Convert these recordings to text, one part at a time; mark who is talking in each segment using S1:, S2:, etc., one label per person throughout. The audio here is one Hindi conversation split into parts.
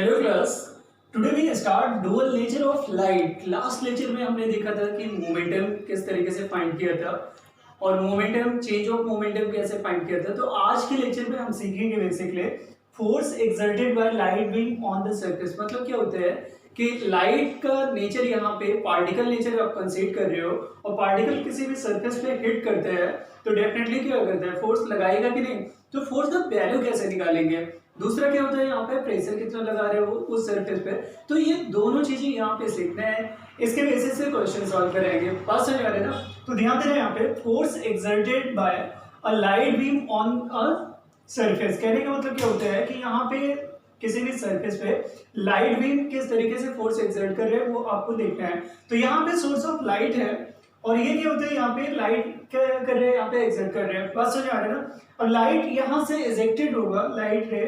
S1: Hello class. Today we start dual nature of light. Last lecture में हमने देखा था कि मोमेंटम किस तरीके से फाइंड किया था और मोमेंटम चेंज ऑफ मोमेंटम कैसे फाइंड किया था। तो आज के लेक्चर में हम सीखेंगे basically force exerted by light beam on the surface. मतलब क्या होता है कि लाइट का नेचर यहाँ पे पार्टिकल नेचर आप कंसीडर कर रहे हो और पार्टिकल किसी भी सरफेस पे हिट करते हैं तो डेफिनेटली क्या करता है, फोर्स लगाएगा कि नहीं। तो फोर्स का वैल्यू कैसे निकालेंगे। दूसरा क्या होता है, यहाँ पे प्रेशर कितना लगा रहे हो उस सरफेस पे। तो ये दोनों चीजें यहाँ पे सीखना है, इसके बेसिस से क्वेश्चन सॉल्व करेंगे। बात समझ आ रही है ना। तो ध्यान देना यहाँ पे force exerted by a light beam on a surface. कहने का मतलब क्या होता है कि यहाँ पे किसी भी सरफेस पे लाइट बीम किस तरीके से फोर्स एक्सर्ट कर रहे हैं वो आपको देखना है। तो यहाँ पे सोर्स ऑफ लाइट है और ये क्या होता है, यहाँ पे लाइट क्या कर रहे हैं, यहाँ पे एक्सर्ट कर रहे हैं। बात समझ आ रही है ना। और लाइट यहाँ से इजेक्टेड होगा लाइट रे,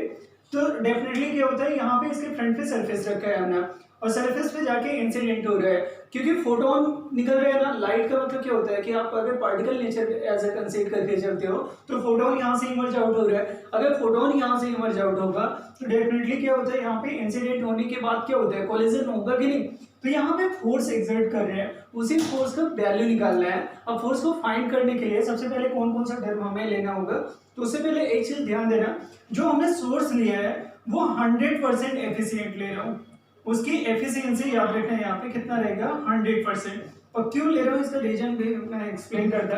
S1: तो डेफिनेटली क्या होता है, यहाँ पे इसके फ्रंट पे सरफेस रखा है हमने और सरफेस पे जाके इंसिडेंट हो रहा है क्योंकि फोटोन निकल रहे हैं ना। लाइट का मतलब क्या होता है कि आप अगर particle nature as a consider करके चलते हो तो फोटोन यहाँ से इमर्ज आउट हो रहा है। अगर फोटोन यहाँ से इमर्ज आउट होगा तो डेफिनेटली क्या होता है, यहाँ पे इंसिडेंट होने के बाद क्या होता है, कोलिजन होगा कि नहीं। तो यहाँ पे फोर्स एक्सर्ट कर रहे हैं, उसी फोर्स का वैल्यू निकालना है। अब फोर्स को फाइंड करने के लिए सबसे पहले कौन कौन सा टर्म हमें लेना होगा। तो उससे पहले एक चीज ध्यान देना, जो हमने सोर्स लिया है वो 100% एफिशिएंट ले रहा हूँ। उसकी एफिशिएंसी याद रखना है यहाँ पे कितना रहेगा, 100%। और क्यों ले रहा हूँ इसका रीजन भी मैं एक्सप्लेन करता।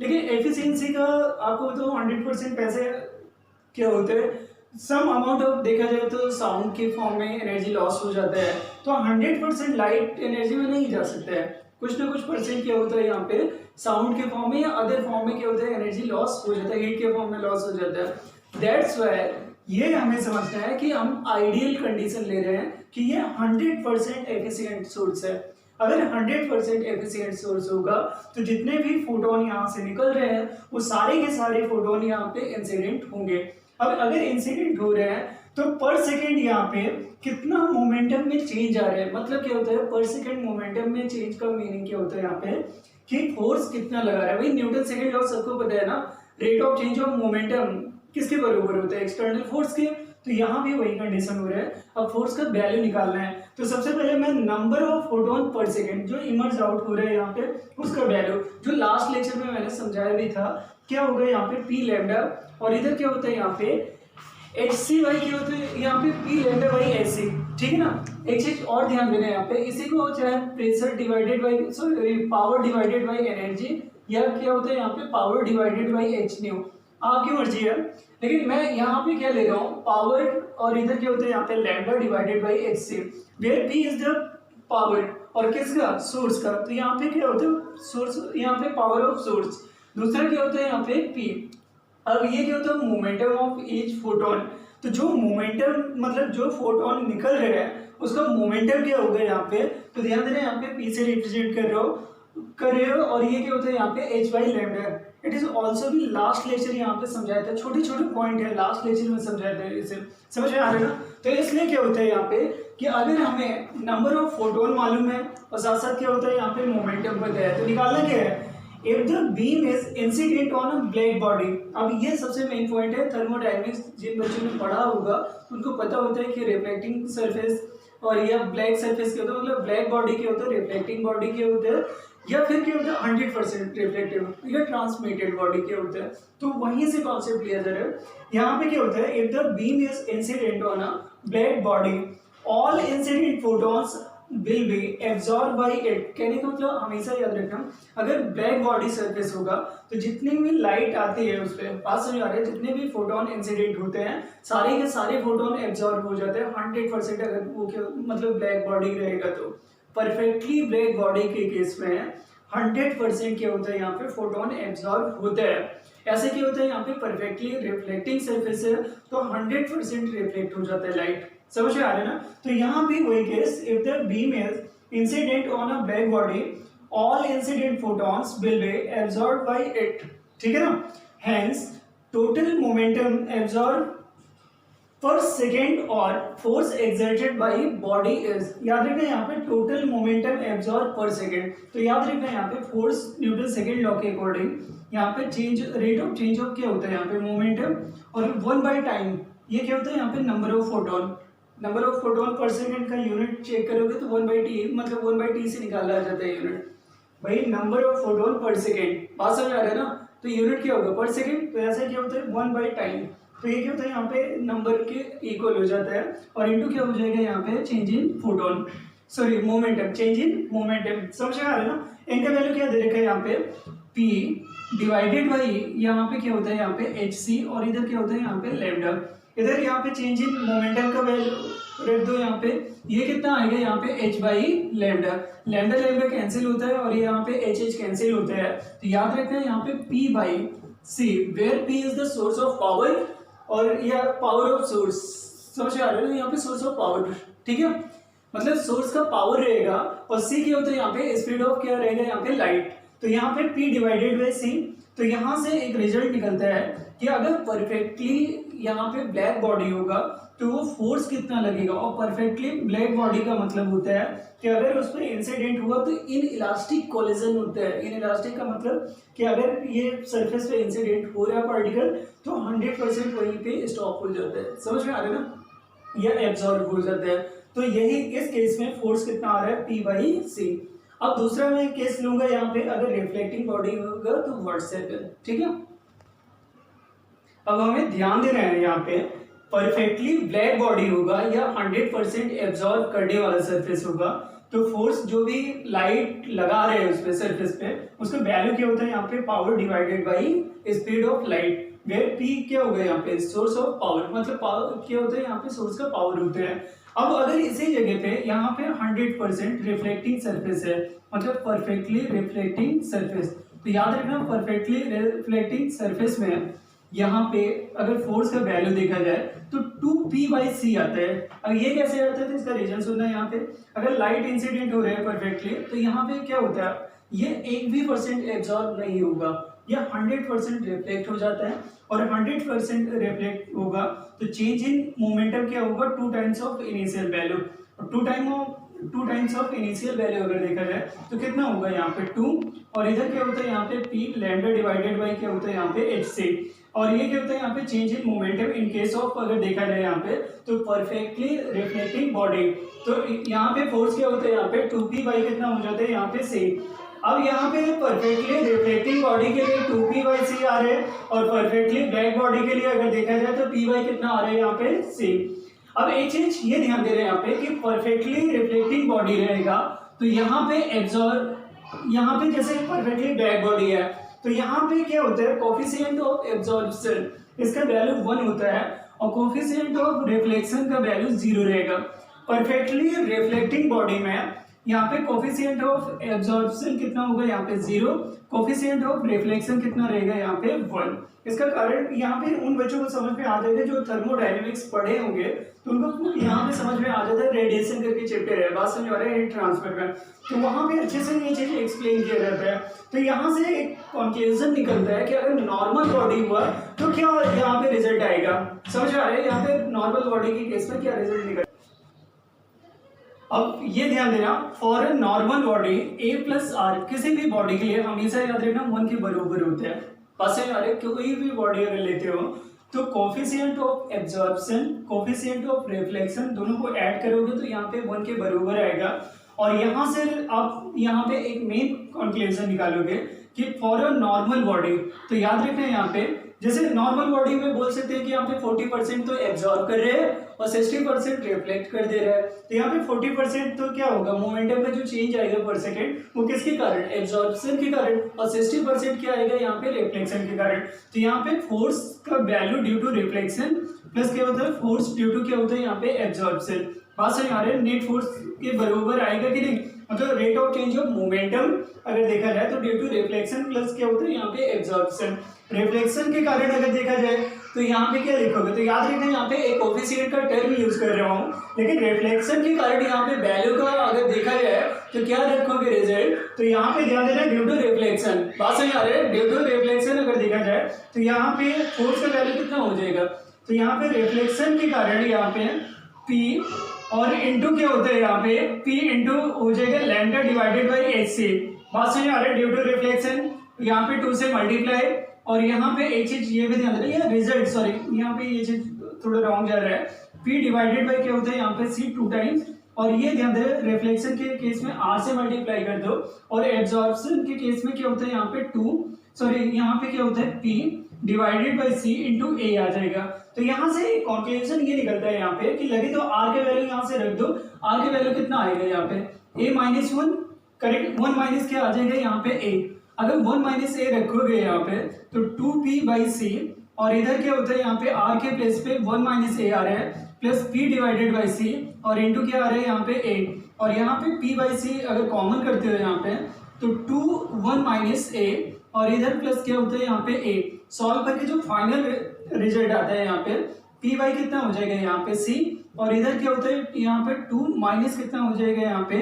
S1: लेकिन एफिशिएंसी का आपको तो 100% पैसे क्या होते हैं, सम अमाउंट ऑफ देखा जाए तो साउंड के फॉर्म में एनर्जी लॉस हो जाता है। तो 100% लाइट एनर्जी में नहीं जा सकता है, कुछ ना कुछ परसेंट क्या होता है यहाँ पे साउंड के फॉर्म में या अदर फॉर्म में क्या होता है, एनर्जी लॉस हो जाता है, हीट के फॉर्म में लॉस हो जाता है। दैट्स वाई ये हमें समझना है कि हम आइडियल कंडीशन ले रहे हैं कि ये 100% एफिशिएंट सोर्स है। अगर 100% एफिशिएंट सोर्स होगा तो जितने भी फोटोन यहाँ से निकल रहे हैं वो सारे के सारे फोटोन यहाँ पे इंसिडेंट होंगे। अब अगर इंसिडेंट हो रहे हैं तो पर सेकेंड यहाँ पे कितना मोमेंटम में चेंज आ रहा है। मतलब क्या होता है, पर सेकेंड मोमेंटम में चेंज का मीनिंग क्या होता है यहाँ पे कि फोर्स कितना लगा रहा है। भाई न्यूटन सेकेंड लॉ सबको पता है ना, rate of change of momentum किसके बराबर होता है, एक्सटर्नल फोर्स के। तो यहाँ भी वही कंडीशन हो रहा है। अब फोर्स का वैल्यू निकालना है तो सबसे पहले मैं नंबर ऑफ फोटोन पर सेकेंड जो इमर्ज आउट हो रहे हैं यहाँ पे उसका वैल्यू, जो लास्ट लेक्चर में मैंने समझाया भी था, क्या होगा यहाँ पे पी लैम्डा और इधर क्या होता है यहाँ पे एच सी वाई क्या होता है यहाँ पे P lambda by H C. ठीक है ना। एक चीज और ध्यान देना है यहाँ पे, इसी को चाहे pressure divided by power divided by energy या क्या होता है यहाँ पे power divided by H new, आपकी मर्जी है। लेकिन मैं यहाँ पे क्या ले रहा हूँ, पावर और इधर क्या होता है यहाँ पे lambda divided by H C, where P is the power और किसका, सोर्स का। तो यहाँ पे क्या होता है सोर्स, यहाँ पे पावर ऑफ सोर्स। दूसरा क्या होता है यहाँ पे पी। अब ये क्या होता है मोमेंटम ऑफ ईच फोटोन। तो जो मोमेंटम मतलब जो फोटोन निकल रहे हैं उसका मोमेंटम क्या होगा यहाँ पे। तो ध्यान देना यहाँ पे पी से रिप्रेजेंट कर रहे हो और ये क्या होता है यहाँ पे H by lambda. It is also भी लास्ट लेक्चर यहाँ पे समझाया था, छोटे छोटे पॉइंट है लास्ट लेक्चर में समझाया था, इसे समझ में आ रहा है ना। तो इसलिए क्या होता है यहाँ पे कि अगर हमें नंबर ऑफ फोटोन मालूम है और साथ साथ क्या होता है यहाँ पे मोमेंटम पता है तो निकालना क्या है, if the beam is incident on a black body. अब ये सबसे मेन पॉइंट है, थर्मोडायनेमिक्स जिन बच्चों ने पढ़ा होगा उनको पता होता है कि रिफ्लेक्टिंग सरफेस और या ब्लैक सरफेस क्या होता है, मतलब ब्लैक बॉडी क्या होता है, रिफ्लेक्टिंग बॉडी क्या होता है, या फिर क्या होता है 100% रिफ्लेक्टिव या ट्रांसमिटेड बॉडी क्या होता है। तो वहीं से कॉन्सेप्ट लिया जा रहा है। यहाँ पे क्या होता है, if the beam is incident on a black body all incident photons will be absorb by it. कहने का मतलब हमेशा याद रखना, अगर ब्लैक बॉडी सरफेस होगा तो जितनी भी लाइट आती है उस पर, बात समझ आ रही है, जितने भी फोटोन इंसिडेंट होते हैं सारे के सारे फोटोन एब्जॉर्ब हो जाते हैं 100%। अगर वो क्या मतलब ब्लैक बॉडी रहेगा तो परफेक्टली ब्लैक बॉडी के केस में 100% क्या होता है यहाँ पे फोटोन एब्जॉर्ब होता है। ऐसे क्या होता है यहाँ पे परफेक्टली रिफ्लेक्टिंग सरफेस है तो 100% रिफ्लेक्ट हो जाता है लाइट, समझ में आ रहा है ना। तो यहाँ भी वही case, if the beam is incident on a black body all incident photons will be absorb by it. ठीक है ना। हेंस टोटल मोमेंटम एब्जॉर्ब पर सेकेंड और force exerted by body is, याद रखना यहाँ पे टोटल मोमेंटम एब्जॉर्ब पर सेकेंड। तो याद रखना यहाँ पे फोर्स न्यूटन सेकेंड लॉ के अकॉर्डिंग यहाँ पे change rate of change of क्या होता है यहाँ पे मोमेंटम और 1 बाई टाइम ये क्या होता है यहाँ पे number of photon. Number of photon पर सेकंड का यूनिट चेक करोगे तो 1/t, मतलब 1/t से निकाला जाता है यूनिट। भाई नंबर ऑफ फोटोन पर सेकंड, बात समझ आ रहा है ना, तो यूनिट क्या होगा पर सेकंड, तो ऐसा क्या होता है 1/टाइम, तो ये क्या होता है यहाँ पे नंबर के इक्वल हो जाता है, और इनटू क्या हो जाएगा यहाँ पे change in photon, sorry momentum, change in momentum, समझ आ रहा है ना। इनका वैल्यू क्या दे रखा है यहाँ पे p डिवाइडेड बाई यहाँ पे क्या होता है यहाँ पे hc, और इधर क्या होता है यहाँ पे लैम्डा, इधर यहाँ पे चेंज इन मोमेंटम का वैल्यू रख दो यहाँ पे, ये कितना आएगा यहाँ पे h by lambda, lambda lambda cancel होता है और ये यहाँ पे h कैंसिल होता है, तो याद रखना है यहाँ पे p by c, where p is the source of power, और या पावर ऑफ सोर्स, समझ आ रहा है ना, यहाँ पे सोर्स ऑफ पावर, ठीक है, मतलब सोर्स का पावर रहेगा, और c क्या होता है यहाँ पे स्पीड ऑफ क्या रहेगा यहाँ पे लाइट, तो यहाँ पे p डिवाइडेड बाई c, तो यहाँ से एक रिजल्ट निकलता है कि अगर परफेक्टली यहाँ पे ब्लैक बॉडी होगा तो वो फोर्स कितना लगेगा, और परफेक्टली ब्लैक बॉडी का मतलब होता है कि अगर उस पर इंसिडेंट हुआ तो इन इलास्टिक कोलिजन होता है, इन इलास्टिक का मतलब कि अगर ये सरफेस पे इंसिडेंट हो रहा है पार्टिकल तो 100% वहीं पे स्टॉप हो जाता है, समझ में आ रहा है ना, या एब्जॉर्ब हो जाता है, तो यही इस केस में फोर्स कितना आ रहा है p बाई सी। अब दूसरा मैं केस लूंगा यहाँ पे, अगर रिफ्लेक्टिंग बॉडी होगा तो व्हाट हैपन, ठीक है। अब हमें ध्यान देना है यहाँ पे, परफेक्टली ब्लैक बॉडी होगा या 100% एब्जॉर्ब करने वाला सरफेस होगा, तो फोर्स जो भी लाइट लगा रहे हैं उस पे सरफेस पे, उसका वैल्यू क्या होता है यहाँ पे power divided by speed of light, where p क्या होगा यहाँ पे सोर्स ऑफ पावर, मतलब पावर क्या होता है यहाँ पे सोर्स का पावर होता है। अब अगर इसी जगह पे यहाँ पे 100% रिफ्लेक्टिंग सरफेस है, मतलब परफेक्टली रिफ्लेक्टिंग सरफेस, तो याद रखना परफेक्टली रिफ्लेक्टिंग सरफेस में यहाँ पे अगर फोर्स का वैल्यू देखा जाए तो 2p/c आता है। अब ये कैसे आता है तो इसका रीजन सुनना है यहाँ पे, अगर लाइट इंसिडेंट हो रहा है परफेक्टली तो यहाँ पे क्या होता है, ये 1% एब्जॉर्ब नहीं होगा, या 100% रिफ्लेक्ट हो जाता है, और 100% रिफ्लेक्ट होगा तो चेंज इन मोमेंटम क्या होगा 2 टाइम्स ऑफ इनिशियल वैल्यू, और 2 टाइम्स ऑफ इनिशियल वैल्यू अगर देखा जाए तो कितना होगा यहाँ पे 2, और इधर क्या होता है यहाँ पे p लैम्डा डिवाइडेड बाई क्या होता है यहाँ पे h से, और ये क्या होता है यहाँ पे change in momentum in case of अगर देखा जाए यहाँ पे तो परफेक्टली रिफ्लेक्टिंग बॉडी, तो यहाँ पे फोर्स क्या होता है यहाँ पे 2p बाई कितना हो जाता है यहाँ पे c। अब यहाँ पे परफेक्टली रिफ्लेक्टिंग बॉडी के लिए 2p/c आ रहे हैं, और परफेक्टली ब्लैक बॉडी के लिए अगर देखा जाए तो p बाई कितना आ रहा है यहाँ पे c। अब एक चीज ये ध्यान दे रहे हैं यहाँ पे कि परफेक्टली रिफ्लेक्टिंग बॉडी रहेगा तो यहाँ पे एब्जॉर्ब, यहाँ पे जैसे परफेक्टली ब्लैक बॉडी है तो यहाँ पे क्या होता है कोफिशिएंट ऑफ एब्जॉर्प्शन इसका वैल्यू 1 होता है, और कोफिशिएंट ऑफ रिफ्लेक्शन का वैल्यू 0 रहेगा। परफेक्टली रिफ्लेक्टिंग बॉडी में यहाँ पे कोफिशिएंट ऑफ एब्जॉर्प्शन कितना होगा यहाँ पे 0, कोफिशिएंट ऑफ रिफ्लेक्शन कितना रहेगा यहाँ पे 1। इसका कारण यहाँ पे उन बच्चों को समझ में आ जाता है जो थर्मोडायनेमिक्स पढ़े होंगे तो उनको यहाँ पे समझ में आ जाता है, रेडिएशन करके चैप्टर है, बात समझ आ रहा है हीट ट्रांसफर में, तो वहाँ पे अच्छे से ये चीज एक्सप्लेन किया जाता है। तो यहाँ से एक कंक्लूजन निकलता है कि अगर नॉर्मल बॉडी हुआ तो क्या यहाँ पे रिजल्ट आएगा, समझ आ रहा है यहाँ पे नॉर्मल बॉडी के केस में क्या रिजल्ट निकलता है। अब ये ध्यान देना for a normal body a+r किसी भी बॉडी के लिए हमेशा याद रखना 1 के बराबर होते हैं, बस यार कोई भी बॉडी अगर लेते हो तो coefficient of absorption coefficient of reflection दोनों को ऐड करोगे तो यहाँ पे 1 के बराबर आएगा, और यहाँ से आप यहाँ पे एक मेन कंक्लूजन निकालोगे कि फॉर अ नॉर्मल बॉडी, तो याद रखना यहाँ पे जैसे नॉर्मल बॉडी में बोल सकते हैं कि यहाँ पे 40% तो एब्जॉर्ब कर रहे हैं और 60% रिफ्लेक्ट कर दे रहा है, तो यहाँ पे 40% तो क्या होगा मोमेंटम में जो चेंज आएगा पर सेकेंड वो किसके कारण एब्जॉर्प्शन के कारण, और 60% क्या आएगा यहाँ पे रिफ्लेक्शन के कारण। तो यहाँ पे फोर्स का value due to reflection plus क्या होता है फोर्स ड्यू टू क्या होता है यहाँ पे एब्जॉर्प्शन, बात समझ आ रहा है, नेट फोर्स के बराबर आएगा कि नहीं, मतलब rate of change of momentum अगर देखा जाए तो ड्यू टू रिफ्लेक्शन प्लस क्या होता है यहाँ पे एब्जॉर्प्शन। रिफ्लेक्शन के कारण अगर देखा जाए तो यहाँ पे क्या लिखोगे, तो याद रखना यहाँ पे एक कोफिशिएंट का टर्म यूज कर रहा हूँ, लेकिन रिफ्लेक्शन के कारण यहाँ पे वैल्यू का अगर देखा जाए तो क्या रखोगे रिजल्ट, तो यहाँ पे ध्यान देना ड्यू टू रिफ्लेक्शन, बात समझ आ रहा है, ड्यू टू रिफ्लेक्शन अगर देखा जाए तो यहाँ पे फोर्स का वैल्यू कितना हो जाएगा, तो यहाँ पे रिफ्लेक्शन के कारण यहाँ पे P और इंटू क्या होता है यहाँ पे P इंटू हो जाएगा लैम्डा डिवाइडेड बाई एच से, बात समझ आ रहा है, ड्यू टू रिफ्लेक्शन यहाँ पे 2 से मल्टीप्लाई, और यहाँ पे एक चीज ये भी ध्यान देना, ये रिजल्ट सॉरी यहाँ पे ये चीज थोड़ा रॉन्ग जा रहा है, P डिवाइडेड बाई क्या होता है यहाँ पे C 2 टाइम्स, और ये ध्यान दे रिफ्लेक्शन के केस में R से मल्टीप्लाई कर दो, और एब्जॉर्प्शन के केस में क्या होता है यहाँ पे यहाँ पे क्या होता है P divided by C into a आ जाएगा। तो यहाँ से कॉन्क्लूजन ये निकलता है यहाँ पे कि लगे तो R के वैल्यू यहाँ से रख दो, R के वैल्यू कितना आएगा यहाँ पे A माइनस 1, करेक्ट, 1 माइनस क्या आ जाएगा यहाँ पे A, अगर 1 माइनस A रखोगे यहाँ पे तो 2P बाई C, और इधर क्या होता है यहाँ पे R के प्लेस पे 1 माइनस A आ रहा है plus P divided by C, और इंटू क्या आ रहा है यहाँ पे A, और यहाँ पे P बाई C अगर कॉमन करते हो यहाँ पे तो 2 1 माइनस A, और इधर प्लस क्या होता है यहाँ पे A, सॉल्व करके जो फाइनल रिजल्ट आता है यहाँ पे P बाई कितना हो जाएगा यहाँ पे C, और इधर क्या होता है यहाँ पे 2 माइनस कितना हो जाएगा यहाँ पे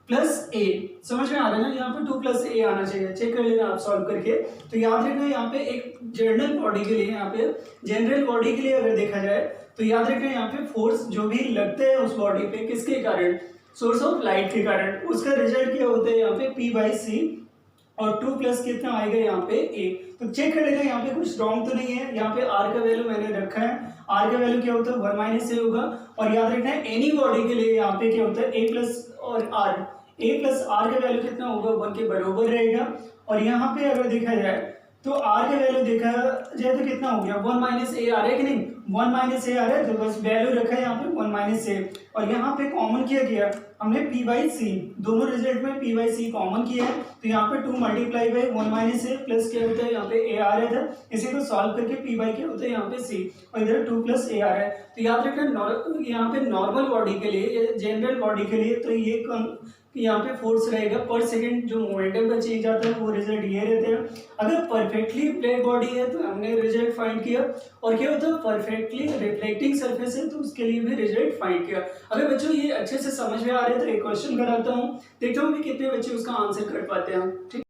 S1: प्लस A। समझ में आ रहा है ना, यहाँ पे 2 प्लस A आना चाहिए, चेक कर लेना आप सॉल्व करके। तो याद रखना यहाँ पे एक जनरल बॉडी के लिए, यहाँ पे जनरल बॉडी के लिए अगर देखा जाए तो याद रखना यहाँ पे फोर्स जो भी लगते हैं उस बॉडी पे किसके कारण, सोर्स ऑफ लाइट के कारण, उसका रिजल्ट क्या होता है यहाँ पे P बाई C, और 2 प्लस कितना आएगा यहाँ पे A। तो चेक कर लेना यहाँ पे कुछ रॉन्ग तो नहीं है, यहाँ पे R का वैल्यू मैंने रखा है, R का वैल्यू क्या होता है 1 माइनस A होगा, और याद रखना है एनी बॉडी के लिए यहाँ पे क्या होता है A प्लस और A प्लस R का वैल्यू कितना होगा 1 के बराबर रहेगा, और यहाँ पे अगर देखा जाए तो R का वैल्यू देखा जाए तो कितना हो गया 1 माइनस A आ रहा है कि नहीं, 1 माइनस A आ रहा है, तो बस वैल्यू रखा है यहाँ पे 1 माइनस A, और यहाँ पे कॉमन किया गया हमने P बाई C, दोनों रिजल्ट में P बाई C कॉमन किया है, तो यहाँ पे 2 multiply by 1 minus A plus क्या होता है यहाँ पे A आ रहा था, इसी को सॉल्व करके P बाई क्या होता है यहाँ पे C, और इधर 2 प्लस A आ रहा है। तो याद रखना यहाँ पे नॉर्मल बॉडी के लिए, जनरल बॉडी के लिए, तो ये यहाँ पे फोर्स रहेगा पर सेकंड, जो मोमेंटम का चेंज आता है वो रिजल्ट ये रहते हैं। अगर परफेक्टली फ्लैट बॉडी है तो हमने रिजल्ट फाइंड किया, और क्या होता है परफेक्टली रिफ्लेक्टिंग सरफेस है तो उसके लिए भी रिजल्ट फाइंड किया। अगर बच्चों ये अच्छे से समझ में आ रहे हैं तो एक क्वेश्चन कराता हूँ, देखता हूँ कि कितने बच्चे उसका आंसर कर पाते हैं। ठीक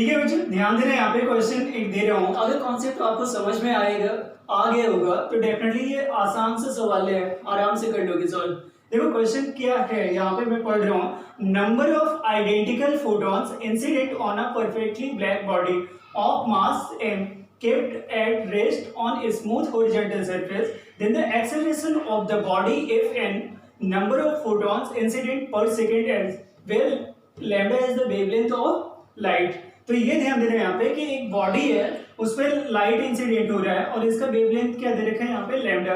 S1: है बच्चों, ध्यान देना, यहाँ पे क्वेश्चन एक दे रहा हूँ, अगर कॉन्सेप्ट आपको समझ में आएगा आ गया होगा तो डेफिनेटली ये आसान से सवाल है, आराम से कर लोगे सॉल्व। देखो क्वेश्चन क्या है, यहाँ पे मैं पढ़ रहा हूँ, number of identical photons incident on a perfectly black body of mass m kept at rest on a smooth horizontal surface, then the acceleration of the body if n number of photons incident per second as well lambda is the wavelength of light। तो ये ध्यान देना यहाँ पे कि एक बॉडी है उस पर लाइट इंसिडेंट हो रहा है और इसका वेवलेंथ क्या दे रखा है यहाँ पे लैम्डा,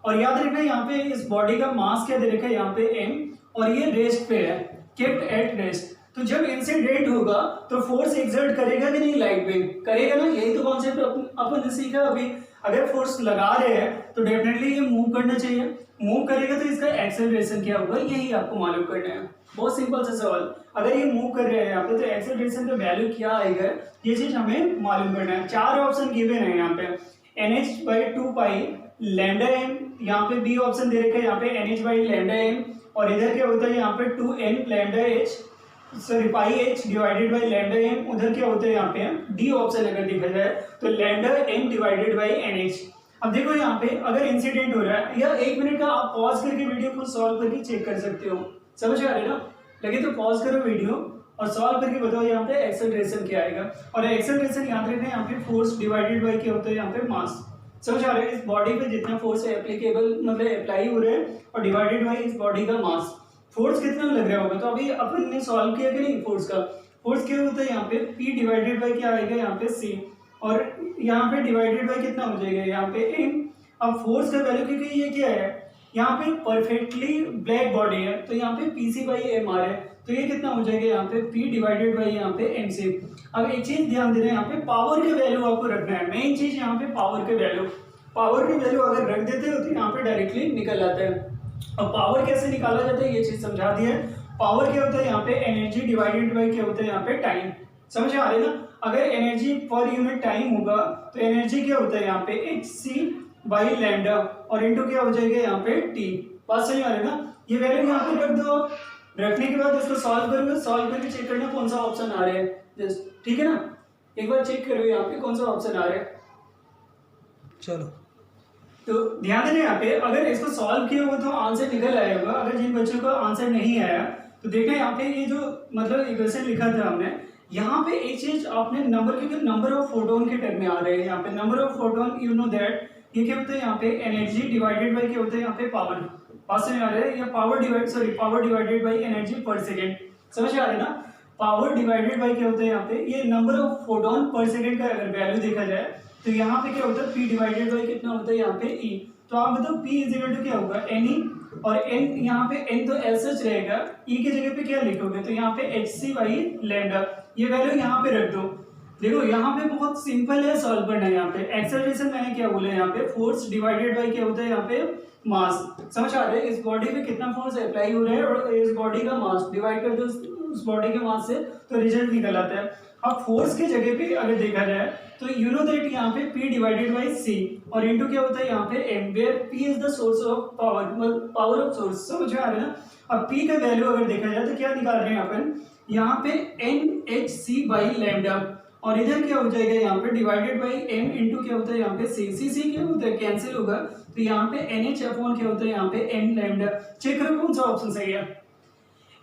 S1: और याद रखना यहाँ पे इस बॉडी का मास क्या दे रखा है यहाँ पे m, और ये रेस्ट पे है, केप्ट एट रेस्ट। तो जब इंसिडेंट होगा तो फोर्स एक्सर्ट करेगा कि नहीं, लाइट पे करेगा ना, यही तो कॉन्सेप्ट अपन ने सीखा अभी। अगर फोर्स लगा रहे हैं तो डेफिनेटली ये मूव करना चाहिए, मूव करेगा तो इसका एक्सेलरेशन क्या होगा यही आपको मालूम करना है। बहुत सिंपल सा सवाल, अगर ये मूव कर रहे हैं यहाँ पे तो एक्सेलरेशन का वैल्यू क्या आएगा ये चीज हमें मालूम करना है। 4 ऑप्शन गिवन है यहाँ पे, nh/2 पाई लैम्डा m, यहाँ पे बी ऑप्शन दे रखा है यहाँ पे nh लैम्डा m, और इधर क्या होता है यहाँ पे 2n lambda h sorry pi h divided by lambda m, उधर क्या होता है यहाँ पे डी ऑप्शन अगर देखा जाए तो lambda m divided by nh। अब देखो यहाँ पे अगर इंसिडेंट हो रहा है, या 1 मिनट का आप पॉज करके वीडियो को सॉल्व करके चेक कर सकते हो, समझ आ रही है ना, लगे तो पॉज करो वीडियो और सॉल्व करके बताओ यहाँ पे एक्सेलरेशन क्या आएगा। और एक्सेलरेशन याद रखना यहाँ पे फोर्स डिवाइडेड बाई क्या होता है यहाँ पे मास, समझ आ रहा है, इस बॉडी पे जितना फोर्स है एप्लीकेबल मतलब अप्लाई हो रहा है, और डिवाइडेड बाई इस बॉडी का मास, फोर्स कितना लग रहा होगा। तो अभी अपन ने सॉल्व किया कि नहीं, फोर्स का फोर्स क्या होता है यहाँ पे P डिवाइडेड बाई क्या आएगा यहाँ पे C, और यहाँ पे डिवाइडेड बाई कितना हो जाएगा यहाँ पे m। अब फोर्स का वैल्यू क्योंकि ये क्या है यहाँ पे परफेक्टली ब्लैक बॉडी है तो यहाँ पे PC बाई m आ रहा है, तो ये कितना हो जाएगा यहाँ पे P डिवाइडेड बाई यहाँ पे m से। अब एक चीज ध्यान देना, यहाँ पे पावर के वैल्यू आपको रखना है, मेन चीज यहाँ पे पावर के वैल्यू अगर रख देते हो तो यहाँ पे डायरेक्टली निकल आता है। अब पावर कैसे निकाला जाता है ये चीज समझा दिया है। पावर क्या होता है यहाँ पे एनर्जी डिवाइडेड बाई क्या होता है यहाँ पे टाइम, समझ आ रही है ना। अगर एनर्जी पर यूनिट टाइम होगा तो एनर्जी क्या होता है यहाँ पे hc बाई लैम्डा, और इनटू क्या हो जाएगा यहाँ पे t। बात सही आ रही है ना, ये वैल्यू यहाँ पे रख दो, रखने के बाद इसको सॉल्व करोगे, सॉल्व करके चेक करना कौन सा ऑप्शन आ रहा है जस्ट, ठीक है ना, एक बार चेक करो यहाँ पे कौन सा ऑप्शन आ रहा है। चलो तो ध्यान देना यहाँ पे, अगर इसको सॉल्व किया होगा तो आंसर निकल आएगा, अगर जिन बच्चों का आंसर नहीं आया तो देखना यहाँ पे ये जो मतलब इक्वेशन लिखा था हमने, यहाँ पे एक चीज आपने नंबर, क्योंकि नंबर ऑफ फोटोन के टर्म में आ रहे हैं यहाँ पे, number of photon you know that ये क्या होता है यहाँ पे एनर्जी डिवाइडेड बाई क्या होता है यहाँ पे पावर, बात समझ आ रहा है, या पावर डिवाइडेड बाई एनर्जी पर सेकेंड, समझ आ रहा है ना। पावर डिवाइडेड बाई क्या होता है यहाँ पे, ये नंबर ऑफ फोटोन पर सेकेंड का अगर वैल्यू देखा जाए तो यहाँ पे क्या होता है P डिवाइडेड बाई कितना होता है यहाँ पे E। तो आप बताओ P इज इक्वल टू क्या होगा Ne, और n यहाँ पे n तो ऐसा रहेगा, E की जगह पे क्या लिखोगे, तो यहाँ पे hc बाई लैम्डा, ये वैल्यू यहाँ पे रख दो। देखो यहाँ पे बहुत सिंपल है सॉल्व करना है। यहाँ पे एक्सेलरेशन मैंने क्या बोला, यहाँ पे फोर्स डिवाइडेड बाई क्या होता है यहाँ पे मास, समझ आ रहा है। इस बॉडी पे कितना फोर्स अप्लाई हो रहा है और इस बॉडी का मास डिवाइड कर दो उस बॉडी के मास से, तो रिजल्ट निकल आता है। अब फोर्स के जगह पे अगर देखा जाए तो यू नो दैट यहाँ पे P डिवाइडेड बाई C और इनटू क्या होता है यहाँ पे M, where P is the source of power, power of source, समझ आ रहा है ना। अब P का वैल्यू अगर देखा जाए तो क्या निकाल रहे हैं अपन, यहाँ पे NHC बाई लैम्डा, और इधर क्या हो जाएगा यहाँ पे डिवाइडेड बाई M इंटू क्या होता है यहाँ पे C क्या होता है कैंसिल होगा, तो यहाँ पे NH अपॉन क्या होता है यहाँ पे M लैम्डा। चेक करो कौन सा ऑप्शन सही है,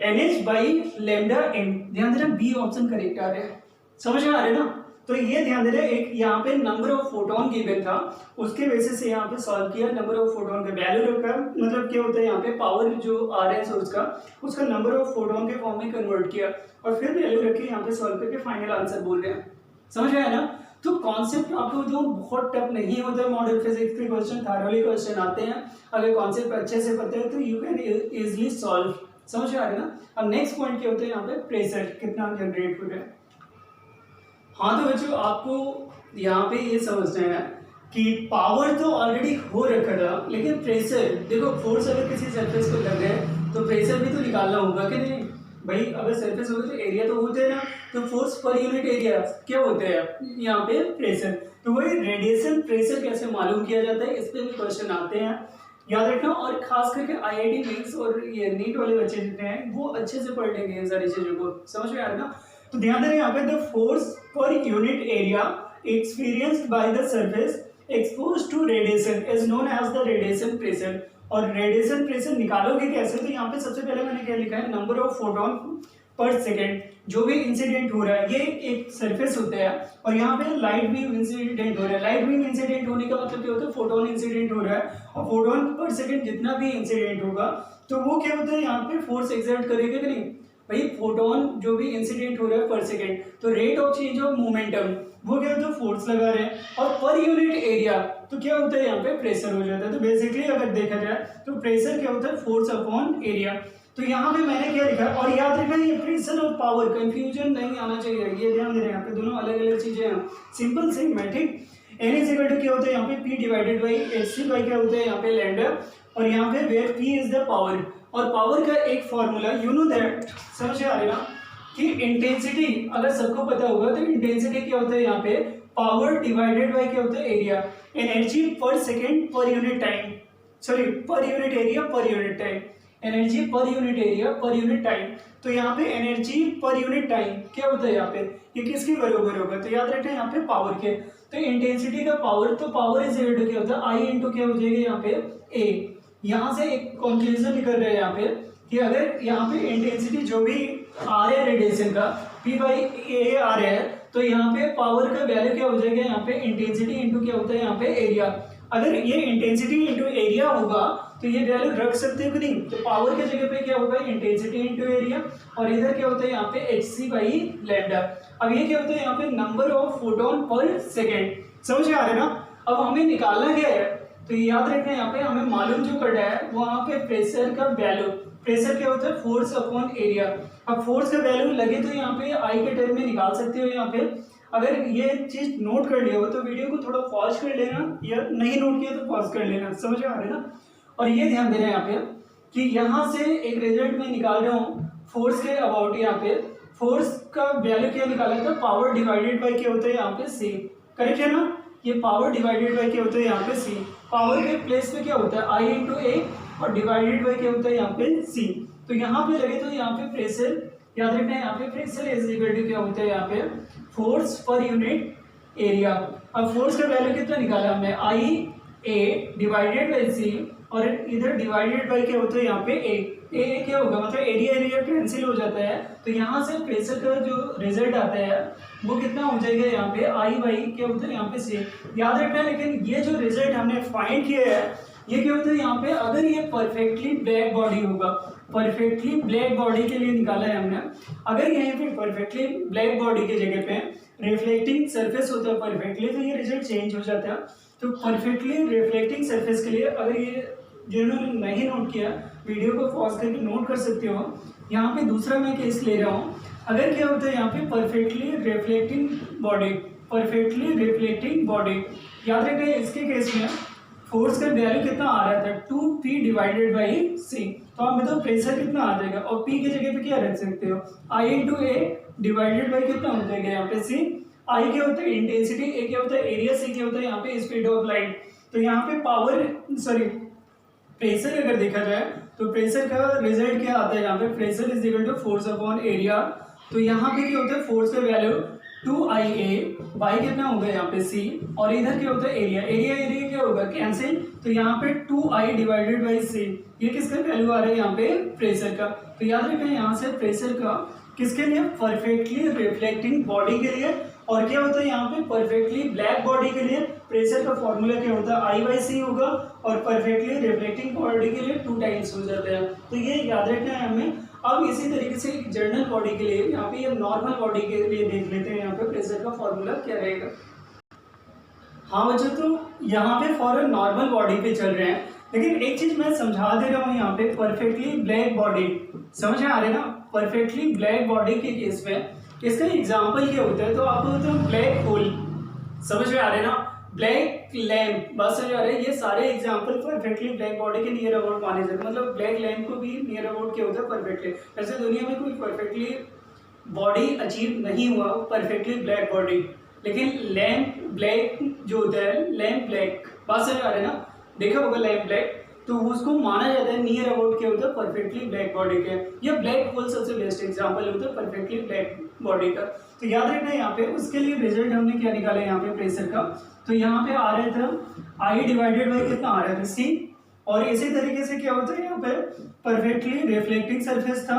S1: NH बाई लैम्डा M, ध्यान देना बी ऑप्शन करेक्ट आ रहा है, समझ में आ रहा है ना। तो ये ध्यान दे रहे, एक यहाँ पे नंबर ऑफ फोटोन गिवन था, उसके बेसिस से यहाँ पे सॉल्व किया, नंबर ऑफ फोटोन का वैल्यू रखा, मतलब क्या होता है यहाँ पे पावर जो आ रहा है सोर्स का, उसका नंबर ऑफ फोटोन के फॉर्म में कन्वर्ट किया और फिर वैल्यू रख के यहाँ पे सॉल्व करके फाइनल आंसर बोल रहे हैं, समझ आया ना। तो कॉन्सेप्ट आपको जो बहुत टफ नहीं होता है, मॉडल फिजिक्स के क्वेश्चन थॉरोली क्वेश्चन आते हैं, अगर कॉन्सेप्ट अच्छे से पता है तो यू कैन इजिली सॉल्व, समझ आ रहा है ना। अब नेक्स्ट पॉइंट क्या होता है यहाँ पे प्रेशर कितना जनरेट हो रहा है। हाँ तो बच्चों आपको यहाँ पे ये समझना है कि पावर तो ऑलरेडी हो रखा था, लेकिन प्रेशर देखो, फोर्स अगर किसी सरफेस को लग रहा है तो प्रेशर भी तो निकालना होगा कि नहीं भाई। अगर सरफेस होगा तो एरिया तो होता है ना, तो फोर्स पर यूनिट एरिया क्या होता है यहाँ पे प्रेशर। तो वही रेडिएशन प्रेशर कैसे मालूम किया जाता है, इस पे भी क्वेश्चन आते हैं, याद रखना। और खास करके IIT मेंस और ये नीट वाले बच्चे जितने हैं वो अच्छे से पढ़ लेंगे इन सारी चीजों को, समझ में आ रहा है ना। तो ध्यान देना यहाँ पे the force per unit area experienced by the surface exposed to radiation is known as the radiation pressure. और रेडिएशन प्रेशर निकालोगे कैसे, तो यहाँ पे सबसे पहले मैंने क्या लिखा है, नंबर ऑफ फोटोन पर सेकेंड, जो भी इंसिडेंट हो रहा है, ये एक सरफेस होता है और यहाँ पे लाइट बीम इंसिडेंट हो रहा है। लाइट बीम इंसिडेंट होने का मतलब क्या होता है, फोटोन इंसिडेंट हो रहा है, और फोटोन पर सेकेंड जितना भी इंसिडेंट होगा तो वो क्या होता है यहाँ पे फोर्स एक्सर्ट करेगा कि नहीं भाई। फोटोन जो भी इंसिडेंट हो रहा है पर सेकेंड, तो rate of change of momentum वो क्या होता है फोर्स लगा रहे हैं, और पर यूनिट एरिया तो क्या होता है यहाँ पे प्रेशर हो जाता है। तो बेसिकली अगर देखा जाए तो प्रेशर क्या होता है फोर्स अपॉन एरिया। तो यहाँ पे मैंने क्या लिखा, और याद रखना ये प्रेशर और पावर कंफ्यूजन नहीं आना चाहिए, ये ध्यान देना, यहाँ पे दोनों अलग अलग चीजें हैं, सिंपल सेम है, ठीक। N इज इक्वल टू क्या होता है यहाँ पे P divided by HC by क्या होता है यहाँ पे लैम्डा, और यहाँ पे where P is the power, और पावर का एक फॉर्मूला यू नो दैट, समझ आ रहा है ना, कि इंटेंसिटी अगर सबको पता होगा तो इंटेंसिटी क्या होता है यहाँ पे पावर डिवाइडेड बाई क्या होता है एरिया, एनर्जी पर second per unit time, sorry पर unit area per unit time, energy पर unit area per unit time. तो यहाँ पे एनर्जी पर यूनिट टाइम क्या होता है यहाँ पे, ये किसके बराबर होगा, तो याद रखना यहाँ पे पावर के। तो इंटेंसिटी का पावर, तो पावर इज इक्वल टू क्या होता है आई इंटू क्या हो जाएगा यहाँ पे ए। यहाँ से एक कंक्लूजन निकल रहा है यहाँ पे कि अगर यहाँ पे इंटेंसिटी जो भी आ रहा है रेडिएशन का P बाई ए आ रहा है, तो यहाँ पे पावर का वैल्यू क्या हो जाएगा यहाँ पे इंटेंसिटी इंटू क्या होता है यहाँ पे एरिया। अगर ये इंटेंसिटी इंटू एरिया होगा तो ये वैल्यू रख सकते हो कि नहीं, तो पावर के जगह पे क्या होगा इंटेंसिटी इंटू एरिया, और इधर क्या होता है यहाँ पे HC बाई लैम्डा। अब ये क्या होता है यहाँ पे नंबर ऑफ फोटोन पर सेकेंड, समझ आ रहा है ना। अब हमें निकालना क्या है, तो याद रखना यहाँ पे हमें मालूम जो करना है वहाँ पे प्रेशर का वैल्यू, प्रेशर क्या होता है फोर्स अपॉन एरिया। अब फोर्स का वैल्यू लगे तो यहाँ पे आई के टर्म में निकाल सकते हो। यहाँ पे अगर ये चीज नोट कर लिया हो तो वीडियो को थोड़ा पॉज कर लेना, या नहीं नोट किया तो पॉज कर लेना, समझ आ रहा है ना। और ये ध्यान देना यहाँ पे कि यहाँ से एक रिजल्ट में निकाल रहा हूँ फोर्स के अबाउट, यहाँ पे फोर्स का वैल्यू क्या निकाला था, पावर डिवाइडेड बाई क्या होता है यहाँ पे C, करेक्ट है ना। ये पावर डिवाइडेड बाई क्या होता है यहाँ पे C, पावर के प्लेस पे क्या होता है I इंटू ए, और डिवाइडेड बाई क्या होता है यहाँ पे C। तो यहाँ पे लगे तो यहाँ पे प्रेशर, याद रखना है यहाँ पे प्रेशर इज इक्वल टू क्या होता है यहाँ पे फोर्स पर यूनिट एरिया। अब फोर्स का वैल्यू कितना निकाला हमने, I A divided by C, और इधर डिवाइडेड बाई क्या होता है यहाँ पे A। ए क्या होगा, मतलब एरिया एरिया कैंसिल हो जाता है, तो यहाँ से प्रेशर का जो रिजल्ट आता है वो कितना हो जाएगा यहाँ पे आई बाई क्या होता है यहाँ पे से, याद रखना। लेकिन ये जो रिजल्ट हमने फाइंड किया है ये क्या होता है यहाँ पे, अगर ये परफेक्टली ब्लैक बॉडी होगा, परफेक्टली ब्लैक बॉडी के लिए निकाला है हमने, अगर यहाँ पे परफेक्टली ब्लैक बॉडी की जगह पे रिफ्लेक्टिंग सरफेस होता है परफेक्टली, तो ये रिजल्ट चेंज हो जाता है। तो परफेक्टली रिफ्लेक्टिंग सरफेस के लिए, अगर ये जिन्होंने नहीं नोट किया वीडियो को पॉज करके नोट कर सकते हो। यहाँ पे दूसरा मैं केस ले रहा हूँ, अगर क्या होता है यहाँ पे perfectly reflecting body, perfectly reflecting body, याद रखना इसके केस में फोर्स का वैल्यू कितना आ रहा था 2p डिवाइडेड बाई c, तो आप बताओ प्रेशर कितना आ जाएगा, और p की जगह पे क्या रख सकते हो i into A divided by कितना हो जाएगा यहाँ पे c, i क्या होता है इंटेंसिटी, a क्या होता है एरिया, c क्या होता है यहाँ पे स्पीड ऑफ लाइट। तो यहाँ पे पावर सॉरी प्रेशर अगर देखा जाए तो प्रेशर का रिजल्ट क्या आता है यहाँ पे, pressure is equal to force upon area. तो यहाँ पे क्या होता है फोर्स का वैल्यू 2ia बाई कितना होगा यहाँ पे c, और इधर क्या होता है एरिया, एरिया एरिया क्या होगा कैंसिल, तो यहाँ पे 2i डिवाइडेड बाई c, ये किसका वैल्यू आ रहा है यहाँ पे प्रेशर का। तो याद रखें यहाँ से प्रेशर का किसके लिए, परफेक्टली रिफ्लेक्टिंग बॉडी के लिए, और क्या होता है यहाँ पे परफेक्टली ब्लैक बॉडी के लिए प्रेशर का फॉर्मूला क्या होता है I बाई सी होगा, और परफेक्टली रिफ्लेक्टिंग बॉडी के लिए 2 टाइम्स हो जाता है। तो ये याद रखना है हमें। अब इसी तरीके से जनरल बॉडी के लिए यहाँ पे, ये नॉर्मल बॉडी के लिए देख लेते हैं यहाँ पे प्रेशर का फॉर्मूला क्या रहेगा। हाँ बच्चों, तो यहाँ पे फॉर नॉर्मल बॉडी पे चल रहे हैं, लेकिन एक चीज मैं समझा दे रहा हूँ यहाँ पे, परफेक्टली ब्लैक बॉडी समझ में आ रही है ना, परफेक्टली ब्लैक बॉडी के केस में इसका एग्जाम्पल क्या होता है, तो आपको होता है ब्लैक होल, समझ में आ रहे हैं ना, ब्लैक लैम्प, बस समझ आ रहे हैं, ये सारे एग्जांपल परफेक्टली ब्लैक बॉडी के नियर अबाउट माने जाते हैं। मतलब ब्लैक लैम्प को भी नियर अबाउट क्या होता है परफेक्टली, ऐसे दुनिया में कोई परफेक्टली बॉडी अचीव नहीं हुआ परफेक्टली ब्लैक बॉडी, लेकिन लैम्प ब्लैक जो होता है, लैम्प ब्लैक, बात समझ आ रहे हैं ना, देखा होगा लैम्प ब्लैक, तो उसको माना जाता है नियर अबाउट क्या होता है परफेक्टली ब्लैक बॉडी के। ये ब्लैक होल सबसे बेस्ट एग्जांपल होता है परफेक्टली ब्लैक बॉडी का। तो याद रखना यहाँ पे उसके लिए रिजल्ट हमने क्या निकाला है यहाँ पे प्रेशर का, तो यहाँ पे आ रहा था आई डिवाइडेड बाई कितना आ रहा था सी, और इसी तरीके से क्या होता है यहाँ पे परफेक्टली रिफ्लेक्टिंग सरफेस था,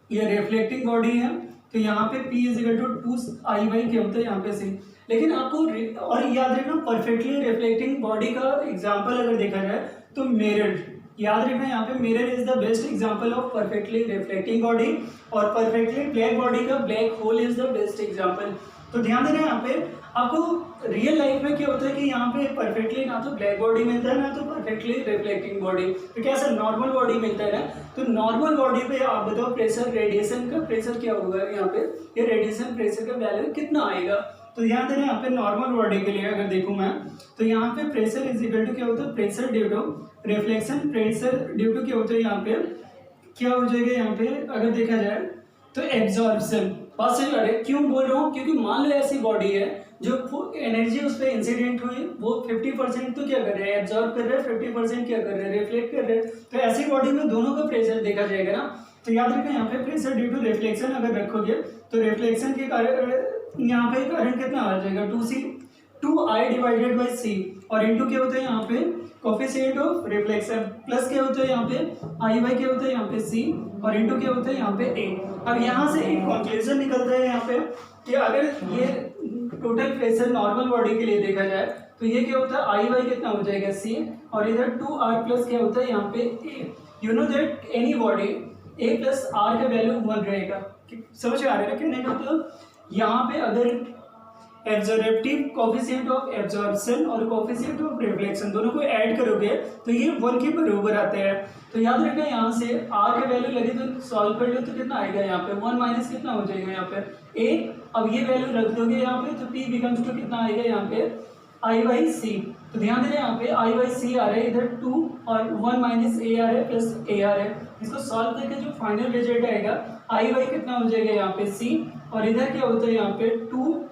S1: ये रिफ्लेक्टिंग बॉडी है, तो यहाँ पे P is equal to 2i by क्या होता है यहाँ पे सी। लेकिन आपको और याद रखना परफेक्टली रिफ्लेक्टिंग बॉडी का एग्जांपल अगर देखा जाए तो मिरर, याद रखना यहाँ पे mirror is the best example of perfectly reflecting body, और परफेक्टली ब्लैक बॉडी का black hole is the best example. तो ध्यान देना यहाँ पे आपको रियल लाइफ में क्या होता है कि यहाँ पे परफेक्टली ना तो ब्लैक बॉडी मिलता है ना तो परफेक्टली रिफ्लेक्टिंग बॉडी, तो कैसा नॉर्मल बॉडी मिलता है ना। तो नॉर्मल बॉडी पे आप बताओ प्रेशर, रेडिएशन का प्रेशर क्या होगा यहाँ पे, ये रेडिएशन प्रेशर का वैल्यू कितना आएगा। तो ध्यान देना यहाँ पे नॉर्मल बॉडी के लिए अगर देखूँ मैं, तो यहाँ पे प्रेशर इज इक्वल टू क्या होता है pressure due to reflection, pressure due to क्या होता है यहाँ पे क्या हो जाएगा यहाँ पे अगर देखा जाए तो एब्जॉर्प्शन। बात समझ आ रही है, क्यों बोल रहा हूँ, क्योंकि मान लो ऐसी बॉडी है जो एनर्जी उस पर इंसिडेंट हुई वो 50% तो क्या कर रहे हैं एब्जॉर्ब कर रहे हैं, 50% क्या कर रहे हैं रिफ्लेक्ट कर रहे हैं। तो ऐसी बॉडी में दोनों का प्रेशर देखा जाएगा ना। तो याद रखें यहाँ पे प्रेशर ड्यू टू रिफ्लेक्शन अगर रखोगे तो रिफ्लेक्शन के कारण यहाँ पे करंट कितना आ जाएगा 2i डिवाइडेड बाई सी, और इंटू क्या होता है यहाँ पे कोफिशिएंट ऑफ रिफ्लेक्शन, प्लस क्या होता है यहाँ पे i बाई क्या होता है यहाँ पे c, और इंटू क्या होता है यहाँ पे a। अब यहाँ से एक कंक्लूजन निकलता है यहाँ पे कि अगर ये टोटल प्रेशर नॉर्मल बॉडी के लिए देखा जाए तो ये क्या होता है i बाई कितना हो जाएगा c, और इधर 2r प्लस क्या होता है यहाँ पे a। You know that any body a plus r का वैल्यू 1 रहेगा, समझ आ रहा है कहने का मतलब। यहाँ पे अगर एब्जॉर्प्टिव कोफिशिएंट ऑफ एब्जॉर्प्शन और कोफिशिएंट ऑफ रिफ्लेक्शन दोनों को ऐड करोगे तो ये 1 के बराबर आते हैं। तो याद रखना यहाँ से r का वैल्यू लगे तो सॉल्व कर लो तो कितना आएगा यहाँ पे 1 माइनस कितना हो जाएगा यहाँ पे a। अब ये वैल्यू रख दोगे यहाँ पे तो p बिकम्स टू कितना आएगा यहाँ पे i बाई सी। तो ध्यान देना यहाँ पे i बाई सी आ रहा है, इधर 2 और 1 माइनस a आ रहा है प्लस a आ रहा है। इसको सॉल्व करके जो फाइनल रिजल्ट आएगा i बाई कितना हो जाएगा यहाँ पे c, और इधर क्या होता है यहाँ पे 2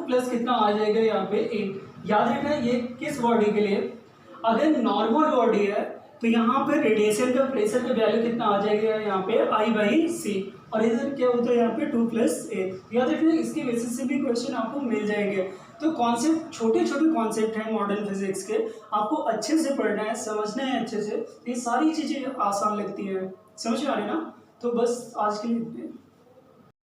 S1: प्लस कितना आ जाएगा यहाँ पे 8। याद रखना ये किस बॉडी के लिए, अगर नॉर्मल बॉडी है तो यहाँ पे रेडिएशन का प्रेशर का वैल्यू कितना आ जाएगा यहाँ पे I/C, और इधर क्या होता है यहाँ पे 2+A। याद रखिए इसके बेसिस से भी क्वेश्चन आपको मिल जाएंगे। तो कॉन्सेप्ट छोटे छोटे कॉन्सेप्ट हैं मॉडर्न फिजिक्स के, आपको अच्छे से पढ़ना है, समझना है अच्छे से। ये सारी चीज़ें आसान लगती हैं, समझ में आ रही है ना। तो बस आज के लिए